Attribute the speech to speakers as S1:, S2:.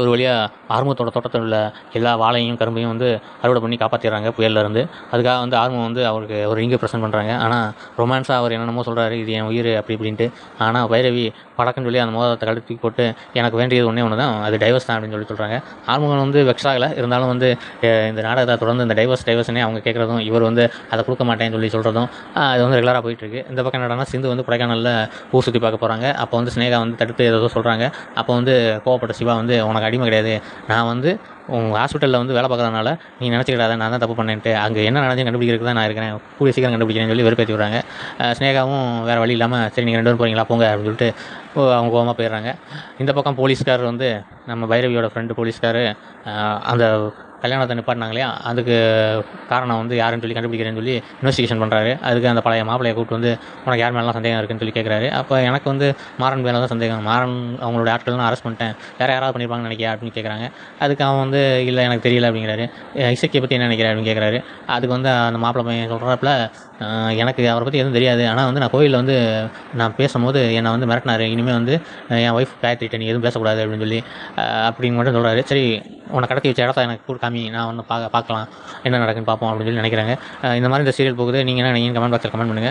S1: ஒரு வழியா ஆறுமுகத்தோட தோட்டத்தில் உள்ள எல்லா வாழையும், கரும்பையும் வந்து அறுவடை பண்ணி காப்பாத்திர்றாங்க புயல்லேருந்து. அதுக்காக வந்து ஆறுமுகம் வந்து அவருக்கு ஒரு ரிங்கை ப்ரெசென்ட் பண்ணுறாங்க. ஆனால் ரொமான்ஸாக அவர் என்னென்னமோ சொல்கிறாரு, இது என் உயிர் அப்படி இப்படின்ட்டு. ஆனால் பைரவி படக்குன்னு சொல்லி அந்த மோதிரத்தை கழட்டி போட்டு, எனக்கு வேண்டியது ஒன்றே ஒன்று தான், அது டைவர்ஸ் தான் அப்படின்னு சொல்லி சொல்கிறாங்க. ஆறுமுகம் வந்து வெக்ஸ் ஆகலை, இருந்தாலும் வந்து இந்த நாடகத்தை தொடர்ந்து இந்த டைவர்ஸ்னே அவங்க கேட்குறதும், இவர் வந்து அதை கொடுக்க மாட்டேன்னு சொல்லி சொல்கிறதும் அது வந்து ரெகுலராக போயிட்டுருக்கு. இந்த பக்கம் என்னடான்னா, சிந்து வந்து கொடைக்கானலில் ஊர் சுற்றி பார்க்க போகிறாங்க. அப்போ வந்து ஸ்னேகா வந்து தடுத்து ஏதோ சொல்கிறாங்க. அப்போ வந்து கோவப்பட்ட சிவா வந்து, உனக்கு அடிமை கிடையாது, நான் வந்து உங்கள் ஹாஸ்பிட்டலில் வந்து வேலை பார்க்குறதுனால நீ நினச்சிக்கிடாத நான் தான் தப்பு பண்ணேன்ட்டு, அங்கே என்ன நடந்து கண்டுபிடிக்கிறதுக்கு தான் நான் இருக்கிறேன், கூடிய சீக்கிரம் கண்டுபிடிக்கிறேன்னு சொல்லி வெறுப்பேற்றி விடுறாங்க. ஸ்னேகாவும் வேறு வழி இல்லாமல், சரி நீங்கள் 2 பேரும் போகிறீங்களா போங்க அப்படின்னு சொல்லிட்டு அவங்க கோவமாக போயிடுறாங்க. இந்த பக்கம் போலீஸ்காரர் வந்து நம்ம பைரவியோட ஃப்ரெண்டு போலீஸ்கார் அந்த கல்யாணத்தை நிப்பாட்டினாங்க இல்லையா, அதுக்கு காரணம் வந்து யாருன்னு சொல்லி கண்டுபிடிக்கிறேன்னு சொல்லி இன்வெஸ்டிகேஷன் பண்ணுறாரு. அதுக்கு அந்த பழைய மாப்பிளையை கூப்பிட்டு வந்து, உனக்கு யார் மேலாம் சந்தேகம் இருக்குன்னு சொல்லி கேட்குறாரு. அப்போ எனக்கு வந்து மாறன் மேலே தான் சந்தேகம், மாறன் அவங்களோட ஆட்கள்லாம் அரெஸ்ட் பண்ணிட்டேன், யாராவது பண்ணியிருப்பாங்கன்னு நினைக்கிறேன் அப்படின்னு கேட்குறாங்க. அதுக்கு அவன் வந்து, இல்லை எனக்கு தெரியல அப்படிங்கிறாரு. இசக்கியை பற்றி என்ன நினைக்கிறேன் அப்படின்னு கேட்குறாரு. அதுக்கு வந்து அந்த மாப்பிள்ளை பையன் சொல்கிறாப்புல, எனக்கு அவரை பற்றி எதுவும் தெரியாது, ஆனால் வந்து நான் கோயிலில் வந்து நான் பேசும்போது என்னை வந்து மிரட்டினார், இனிமேல் வந்து என் ஒய்ஃப் காயத்ரிட்ட நீ எதுவும் பேசக்கூடாது அப்படின்னு சொல்லி அப்படின்னு மட்டும் சொல்கிறாரு. சரி, உன்னை கடத்தி வச்ச இடத்த எனக்கு கூட காமி, நான் ஒன்று பார்க்கலாம் என்ன நடக்குன்னு பார்ப்போம் அப்படின்னு சொல்லி நினைக்கிறாங்க. இந்த மாதிரி இந்த சீரியல் போகுது. நீங்கள் என்ன நினைக்கிறீங்க கமெண்ட் பாக்ஸில் கமெண்ட் பண்ணுங்கள்.